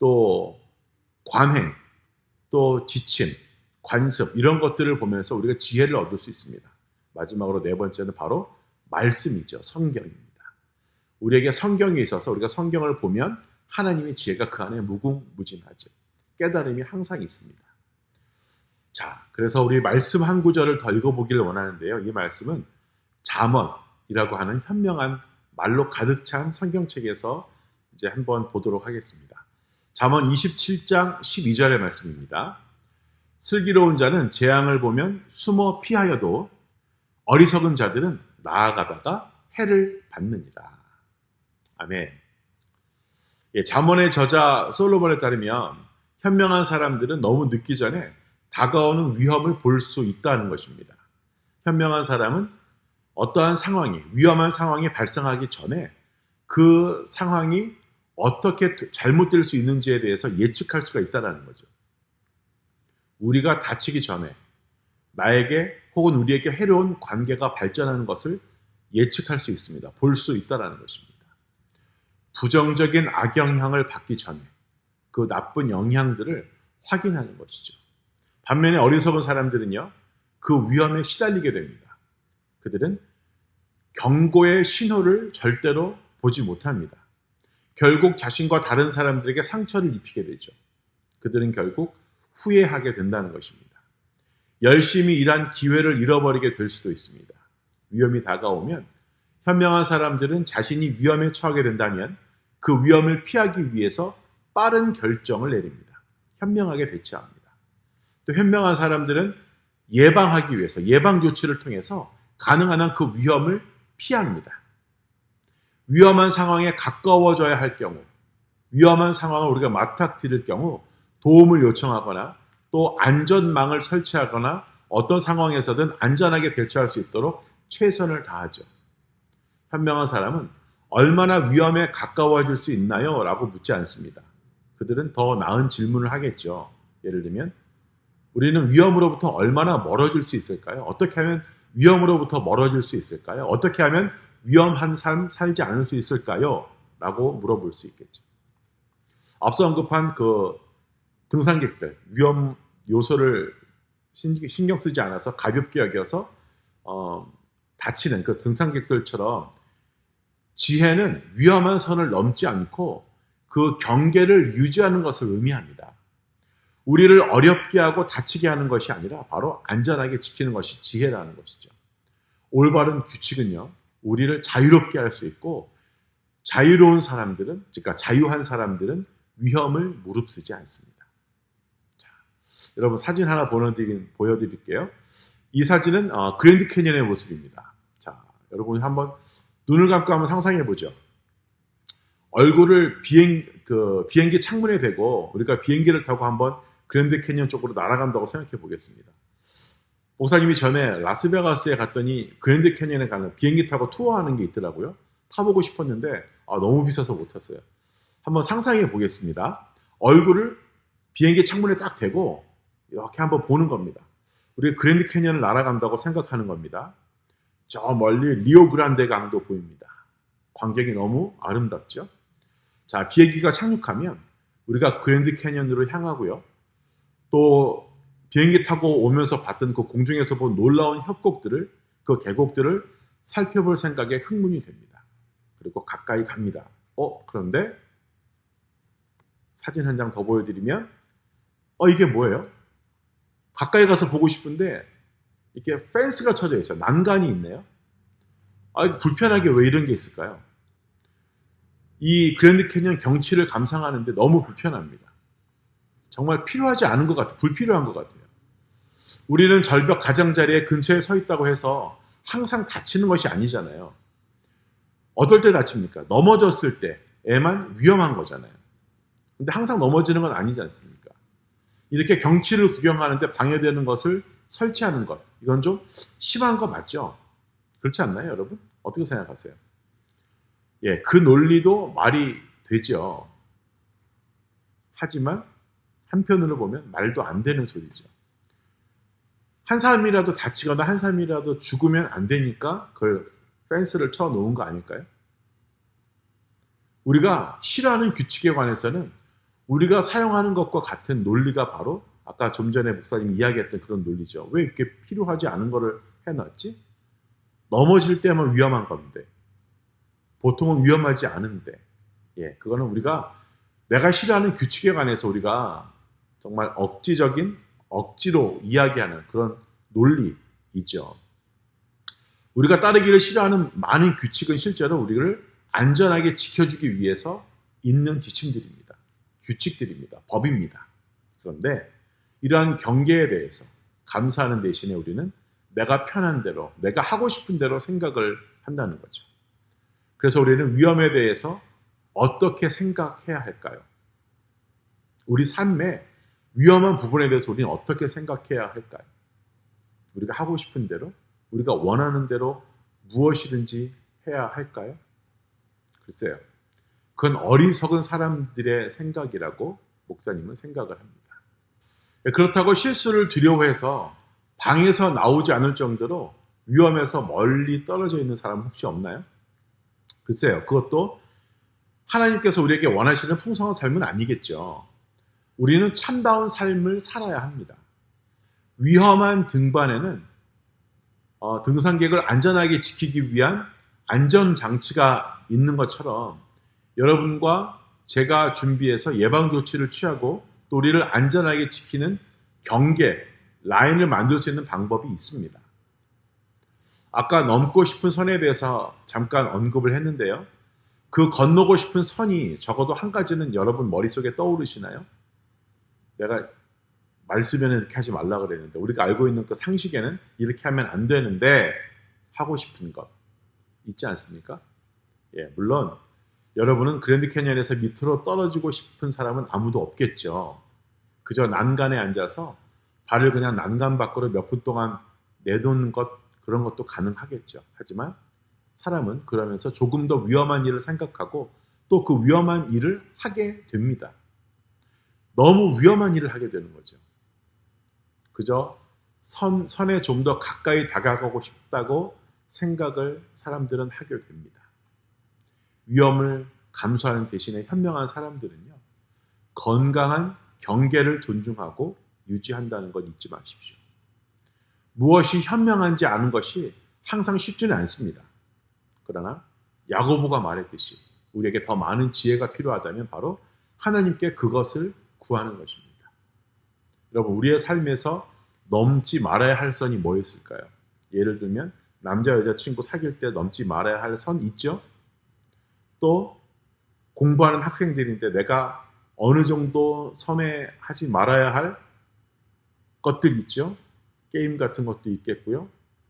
또 관행, 또 지침, 관습 이런 것들을 보면서 우리가 지혜를 얻을 수 있습니다. 마지막으로 네 번째는 바로 말씀이죠. 성경입니다. 우리에게 성경이 있어서 우리가 성경을 보면 하나님의 지혜가 그 안에 무궁무진하죠. 깨달음이 항상 있습니다. 자, 그래서 우리 말씀 한 구절을 더 읽어보기를 원하는데요. 이 말씀은 잠언이라고 하는 현명한 말로 가득 찬 성경책에서 이제 한번 보도록 하겠습니다. 잠언 27장 12절의 말씀입니다. 슬기로운 자는 재앙을 보면 숨어 피하여도 어리석은 자들은 나아가다가 해를 받느니라. 아멘. 예, 잠언의 저자 솔로몬에 따르면 현명한 사람들은 너무 늦기 전에 다가오는 위험을 볼 수 있다는 것입니다. 현명한 사람은 어떠한 상황이, 위험한 상황이 발생하기 전에 그 상황이 어떻게 잘못될 수 있는지에 대해서 예측할 수가 있다는 거죠. 우리가 다치기 전에 나에게 혹은 우리에게 해로운 관계가 발전하는 것을 예측할 수 있습니다. 볼 수 있다는 것입니다. 부정적인 악영향을 받기 전에 그 나쁜 영향들을 확인하는 것이죠. 반면에 어리석은 사람들은요, 그 위험에 시달리게 됩니다. 그들은 경고의 신호를 절대로 보지 못합니다. 결국 자신과 다른 사람들에게 상처를 입히게 되죠. 그들은 결국 후회하게 된다는 것입니다. 열심히 일한 기회를 잃어버리게 될 수도 있습니다. 위험이 다가오면 현명한 사람들은 자신이 위험에 처하게 된다면 그 위험을 피하기 위해서 빠른 결정을 내립니다. 현명하게 대처합니다. 또 현명한 사람들은 예방하기 위해서 예방 조치를 통해서 가능한 한 그 위험을 피합니다. 위험한 상황에 가까워져야 할 경우, 위험한 상황을 우리가 맞닥뜨릴 경우 도움을 요청하거나 또 안전망을 설치하거나 어떤 상황에서든 안전하게 대처할 수 있도록 최선을 다하죠. 현명한 사람은 얼마나 위험에 가까워질 수 있나요? 라고 묻지 않습니다. 그들은 더 나은 질문을 하겠죠. 예를 들면 우리는 위험으로부터 얼마나 멀어질 수 있을까요? 어떻게 하면 위험으로부터 멀어질 수 있을까요? 어떻게 하면 위험한 삶 살지 않을 수 있을까요? 라고 물어볼 수 있겠죠. 앞서 언급한 그 등산객들, 위험 요소를 신경 쓰지 않아서 가볍게 여겨서 다치는 그 등산객들처럼 지혜는 위험한 선을 넘지 않고 그 경계를 유지하는 것을 의미합니다. 우리를 어렵게 하고 다치게 하는 것이 아니라 바로 안전하게 지키는 것이 지혜라는 것이죠. 올바른 규칙은요, 우리를 자유롭게 할 수 있고 자유로운 사람들은, 그러니까 자유한 사람들은 위험을 무릅쓰지 않습니다. 자, 여러분 사진 하나 보여드릴게요. 이 사진은 그랜드 캐니언의 모습입니다. 자, 여러분이 한번 눈을 감고 한번 상상해 보죠. 얼굴을 비행기 창문에 대고 우리가 비행기를 타고 한번 그랜드 캐니언 쪽으로 날아간다고 생각해 보겠습니다. 목사님이 전에 라스베가스에 갔더니 그랜드 캐니언에 가는 비행기 타고 투어하는 게 있더라고요. 타보고 싶었는데 너무 비싸서 못 탔어요. 한번 상상해 보겠습니다. 얼굴을 비행기 창문에 딱 대고 이렇게 한번 보는 겁니다. 우리가 그랜드 캐니언을 날아간다고 생각하는 겁니다. 저 멀리 리오 그란데 강도 보입니다. 광경이 너무 아름답죠? 자, 비행기가 착륙하면 우리가 그랜드 캐니언으로 향하고요. 또 비행기 타고 오면서 봤던 그 공중에서 본 놀라운 협곡들을, 그 계곡들을 살펴볼 생각에 흥분이 됩니다. 그리고 가까이 갑니다. 그런데 사진 한 장 더 보여드리면 이게 뭐예요? 가까이 가서 보고 싶은데 이렇게 펜스가 쳐져 있어요. 난간이 있네요. 불편하게 왜 이런 게 있을까요? 이 그랜드 캐니언 경치를 감상하는데 너무 불편합니다. 정말 필요하지 않은 것 같아요. 불필요한 것 같아요. 우리는 절벽 가장자리에 근처에 서 있다고 해서 항상 다치는 것이 아니잖아요. 어떨 때 다칩니까? 넘어졌을 때에만 위험한 거잖아요. 근데 항상 넘어지는 건 아니지 않습니까? 이렇게 경치를 구경하는데 방해되는 것을 설치하는 것, 이건 좀 심한 거 맞죠? 그렇지 않나요, 여러분? 어떻게 생각하세요? 예, 그 논리도 말이 되죠. 하지만 한편으로 보면 말도 안 되는 소리죠. 한 사람이라도 다치거나 한 사람이라도 죽으면 안 되니까 그걸 펜스를 쳐 놓은 거 아닐까요? 우리가 싫어하는 규칙에 관해서는 우리가 사용하는 것과 같은 논리가 바로 아까 좀 전에 목사님이 이야기했던 그런 논리죠. 왜 이렇게 필요하지 않은 거를 해놨지? 넘어질 때만 위험한 건데 보통은 위험하지 않은데, 예, 그거는 우리가 내가 싫어하는 규칙에 관해서 우리가 정말 억지로 이야기하는 그런 논리이죠. 우리가 따르기를 싫어하는 많은 규칙은 실제로 우리를 안전하게 지켜주기 위해서 있는 지침들입니다. 규칙들입니다. 법입니다. 그런데 이러한 경계에 대해서 감사하는 대신에 우리는 내가 편한 대로, 내가 하고 싶은 대로 생각을 한다는 거죠. 그래서 우리는 위험에 대해서 어떻게 생각해야 할까요? 우리 삶의 위험한 부분에 대해서 우리는 어떻게 생각해야 할까요? 우리가 하고 싶은 대로, 우리가 원하는 대로 무엇이든지 해야 할까요? 글쎄요. 그건 어리석은 사람들의 생각이라고 목사님은 생각을 합니다. 그렇다고 실수를 두려워해서 방에서 나오지 않을 정도로 위험해서 멀리 떨어져 있는 사람 혹시 없나요? 글쎄요. 그것도 하나님께서 우리에게 원하시는 풍성한 삶은 아니겠죠. 우리는 참다운 삶을 살아야 합니다. 위험한 등반에는 등산객을 안전하게 지키기 위한 안전장치가 있는 것처럼 여러분과 제가 준비해서 예방조치를 취하고 또 우리를 안전하게 지키는 경계, 라인을 만들 수 있는 방법이 있습니다. 아까 넘고 싶은 선에 대해서 잠깐 언급을 했는데요. 그 건너고 싶은 선이 적어도 한 가지는 여러분 머릿속에 떠오르시나요? 내가 말씀에는 이렇게 하지 말라 그랬는데 우리가 알고 있는 그 상식에는 이렇게 하면 안 되는데 하고 싶은 것 있지 않습니까? 예, 물론 여러분은 그랜드 캐니언에서 밑으로 떨어지고 싶은 사람은 아무도 없겠죠. 그저 난간에 앉아서 발을 그냥 난간 밖으로 몇 분 동안 내놓는 것, 그런 것도 가능하겠죠. 하지만 사람은 그러면서 조금 더 위험한 일을 생각하고 또 그 위험한 일을 하게 됩니다. 너무 위험한 일을 하게 되는 거죠. 그저 선에 좀 더 가까이 다가가고 싶다고 생각을 사람들은 하게 됩니다. 위험을 감수하는 대신에 현명한 사람들은요, 건강한 경계를 존중하고 유지한다는 것 잊지 마십시오. 무엇이 현명한지 아는 것이 항상 쉽지는 않습니다. 그러나 야고보가 말했듯이 우리에게 더 많은 지혜가 필요하다면 바로 하나님께 그것을 구하는 것입니다. 여러분, 우리의 삶에서 넘지 말아야 할 선이 뭐였을까요? 예를 들면 남자 여자친구 사귈 때 넘지 말아야 할 선 있죠? 또 공부하는 학생들인데 내가 어느 정도 선에 하지 말아야 할 것들 있죠? 게임 같은 것도 있겠고요.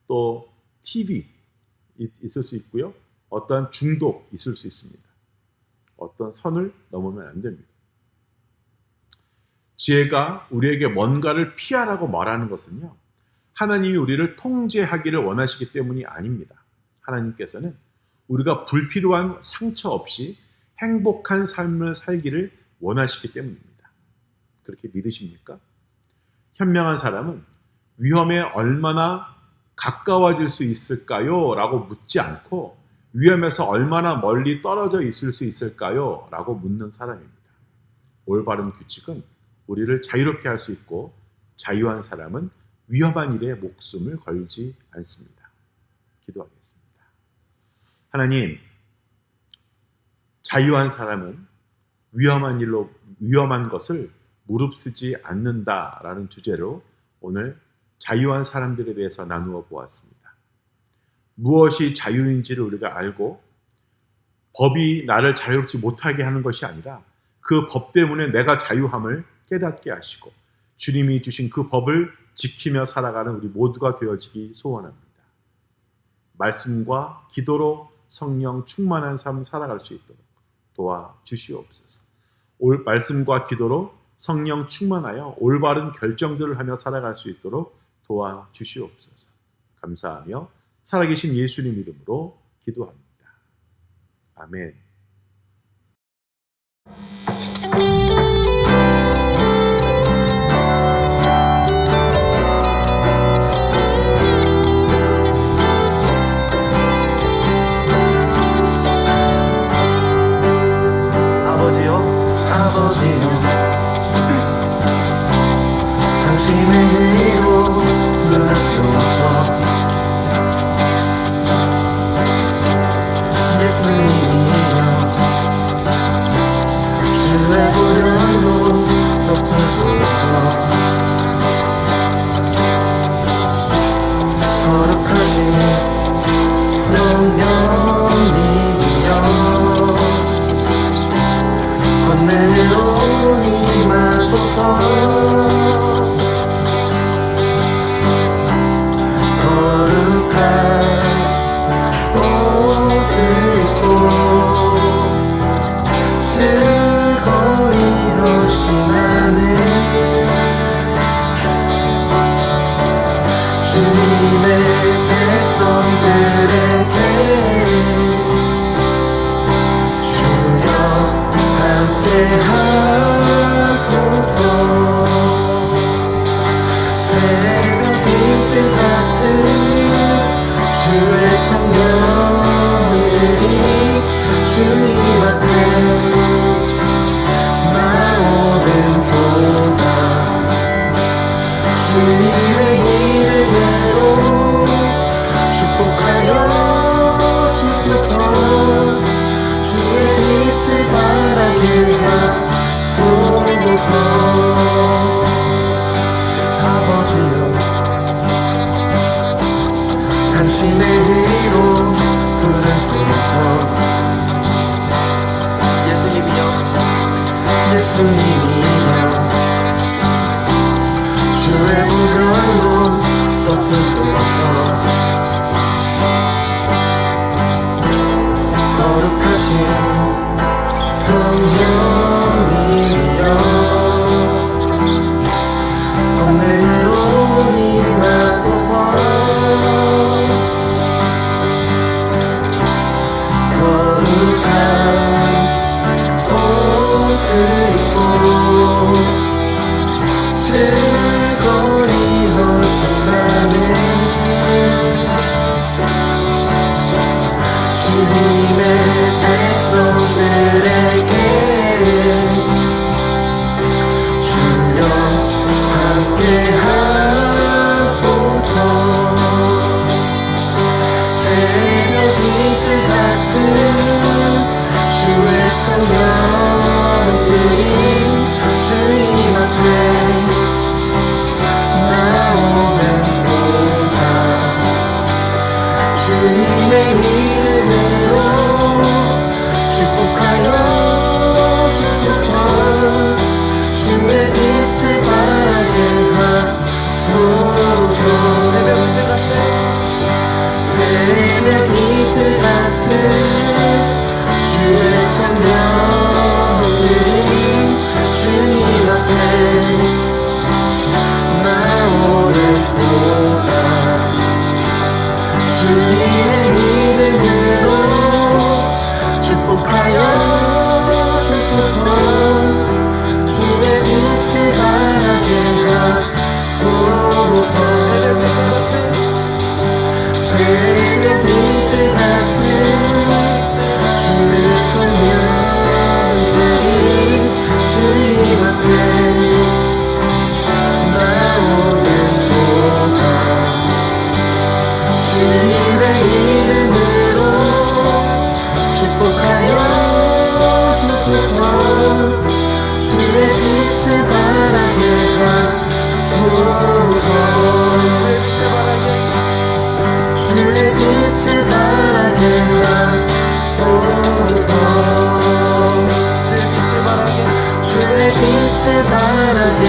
또 TV 있을 수 있고요. 어떠한 중독 있을 수 있습니다. 어떤 선을 넘으면 안 됩니다. 지혜가 우리에게 뭔가를 피하라고 말하는 것은요, 하나님이 우리를 통제하기를 원하시기 때문이 아닙니다. 하나님께서는 우리가 불필요한 상처 없이 행복한 삶을 살기를 원하시기 때문입니다. 그렇게 믿으십니까? 현명한 사람은 위험에 얼마나 가까워질 수 있을까요? 라고 묻지 않고 위험에서 얼마나 멀리 떨어져 있을 수 있을까요? 라고 묻는 사람입니다. 올바른 규칙은 우리를 자유롭게 할 수 있고 자유한 사람은 위험한 일에 목숨을 걸지 않습니다. 기도하겠습니다. 하나님, 자유한 사람은 위험한 것을 무릅쓰지 않는다라는 주제로 오늘 자유한 사람들에 대해서 나누어 보았습니다. 무엇이 자유인지를 우리가 알고 법이 나를 자유롭지 못하게 하는 것이 아니라 그 법 때문에 내가 자유함을 깨닫게 하시고 주님이 주신 그 법을 지키며 살아가는 우리 모두가 되어지기 소원합니다. 말씀과 기도로 성령 충만한 삶 살아갈 수 있도록 도와주시옵소서. 말씀과 기도로 성령 충만하여 올바른 결정들을 하며 살아갈 수 있도록 도와주시옵소서. 감사하며 살아계신 예수님 이름으로 기도합니다. 아멘. 아버지요 당신의 의로 부르소서. 예수님이여 주의 보혈로 덮으소서. 거룩하신 성령님이여 권능으로 임하소서. 거룩한 옷을 입고 즐거이 헌신하는 주님의 백성들에게 하소서. 새벽 이슬 같은 주의 청년들이 주님 앞에 나오는 동안 주님의 이름으로 축복하여 주소서. 주의 빛을 바라게 하소서. 아버지여 당신의 의로 부르소서. 예수님이여 주의 보혈로 덮으소서. 거룩하신 성령님이여 권능으로 임하소서. 거룩한 옷을 입고 즐거이 헌신하는 주님의 백성들에게 주여 함께 하소서. 새벽 이슬 같은 주의 청년들이 주님 앞에 나오는 동안 주님의 이름으로 빛을 발하게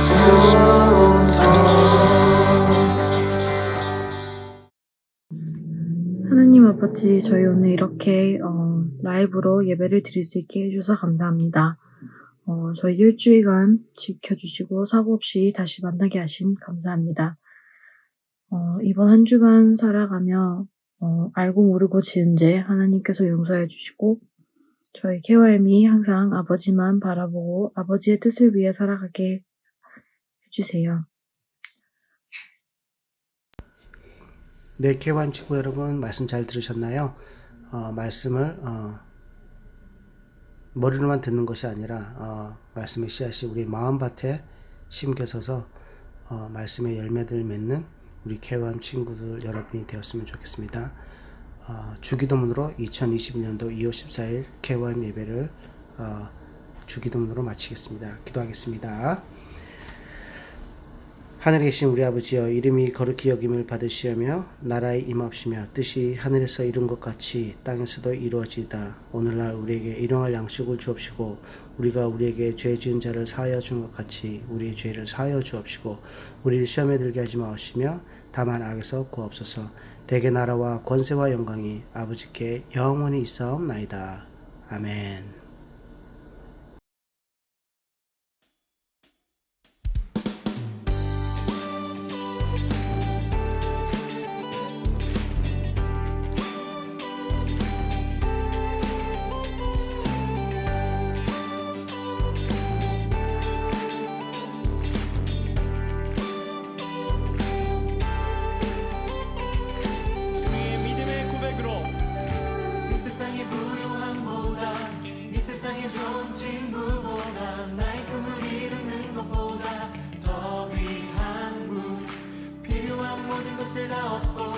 하소서. 하나님 아버지, 저희 오늘 이렇게 라이브로 예배를 드릴 수 있게 해주셔서 감사합니다. 저희 일주일간 지켜주시고 사고 없이 다시 만나게 하심 감사합니다. 이번 한 주간 살아가며 알고 모르고 지은 죄 하나님께서 용서해 주시고 저희 KYM이 항상 아버지만 바라보고 아버지의 뜻을 위해 살아가게 해주세요. 네, KYM 친구 여러분, 말씀 잘 들으셨나요? 말씀을 머리로만 듣는 것이 아니라 말씀의 씨앗이 우리 마음밭에 심겨서서 말씀의 열매들을 맺는 우리 KYM 친구들 여러분이 되었으면 좋겠습니다. 주기도문으로 2020년도 2월 14일 KYM 예배를 주기도문으로 마치겠습니다. 기도하겠습니다. 하늘에 계신 우리 아버지여, 이름이 거룩히 여김을 받으시오며 나라에 임하옵시며 뜻이 하늘에서 이룬 것 같이 땅에서도 이루어지이다. 오늘날 우리에게 일용할 양식을 주옵시고 우리가 우리에게 죄 지은 자를 사하여 준 것 같이 우리의 죄를 사하여 주옵시고 우리를 시험에 들게 하지 마옵시며 다만 악에서 구하옵소서. 대개 나라와 권세와 영광이 아버지께 영원히 있사옵나이다. 아멘. 우리의 믿음의 고백으로 이 세상의 부요함보다 이 세상의 좋은 친구보다 나의 꿈을 이루는 것보다 더 귀한 분 필요한 모든 것을 다 얻고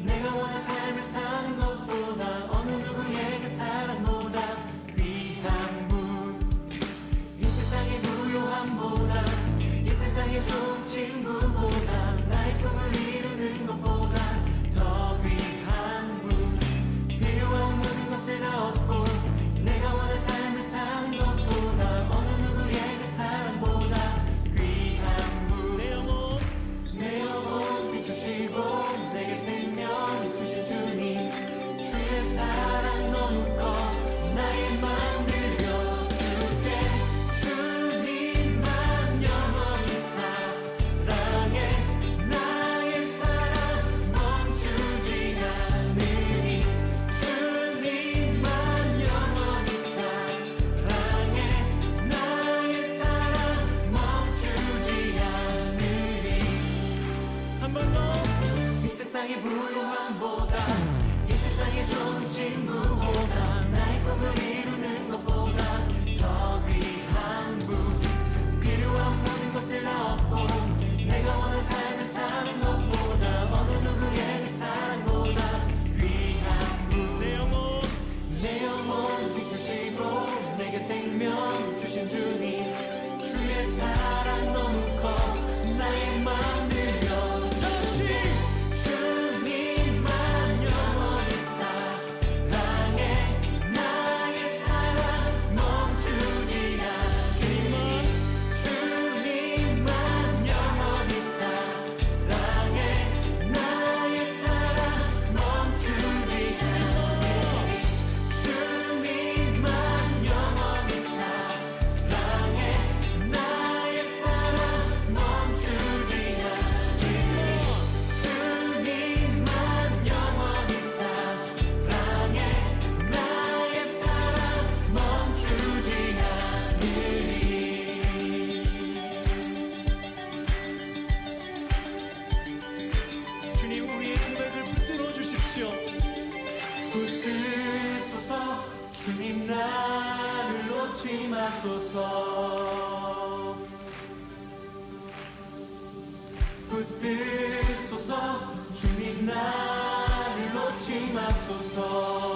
내가 원한 삶을 사는 것보다 어느 누구에게 사랑보다 귀한 분 이 세상의 부요함보다 이 세상의 좋은 친구보다 나의 꿈을 이루는 것보다 더 귀한 분 필요한 모든 것을 다 얻고 내가 원한 삶을 사는 것보다 어느 누구에게 사랑보다 귀한 분 내 영혼 비추시고 내게 생명 주신 주님 주의 사랑 너무 커 나의 맘 들려줄게 주님만 영원히 사랑해 나의 사랑 멈추지 않으니 주님만 영원히 사랑해 나의 사랑 멈추지 않으니 한 번 더 이 세상의 부요함보다 이 세상의 좋은 친구보다 나의 꿈을 이루는 것보다 더 귀한 분 필요한 모든 것을 다 얻고 내가 원한 삶을 사는 것보다 어느 누구에게 사랑보다 귀한 분 내 영혼 비추시고 내게 생명 주신 주님 주의 사랑 너무 커 나의 맘 들려주시 주님만 영원히 사랑해 나의 사랑 멈추지 않으니 주님만 영원히 사랑해 나의 사랑 멈추지 않으니 주님만 영원히 사랑해 나의 사랑 멈추지 않으니 주님만 영원히 사랑해 나의 사랑 멈추지 않으니 주님 우리의 고백을 붙들어 주십시오. 붙드소서 주님 나를 놓지 마소서 붙드소서 주님 나를 놓지 마소서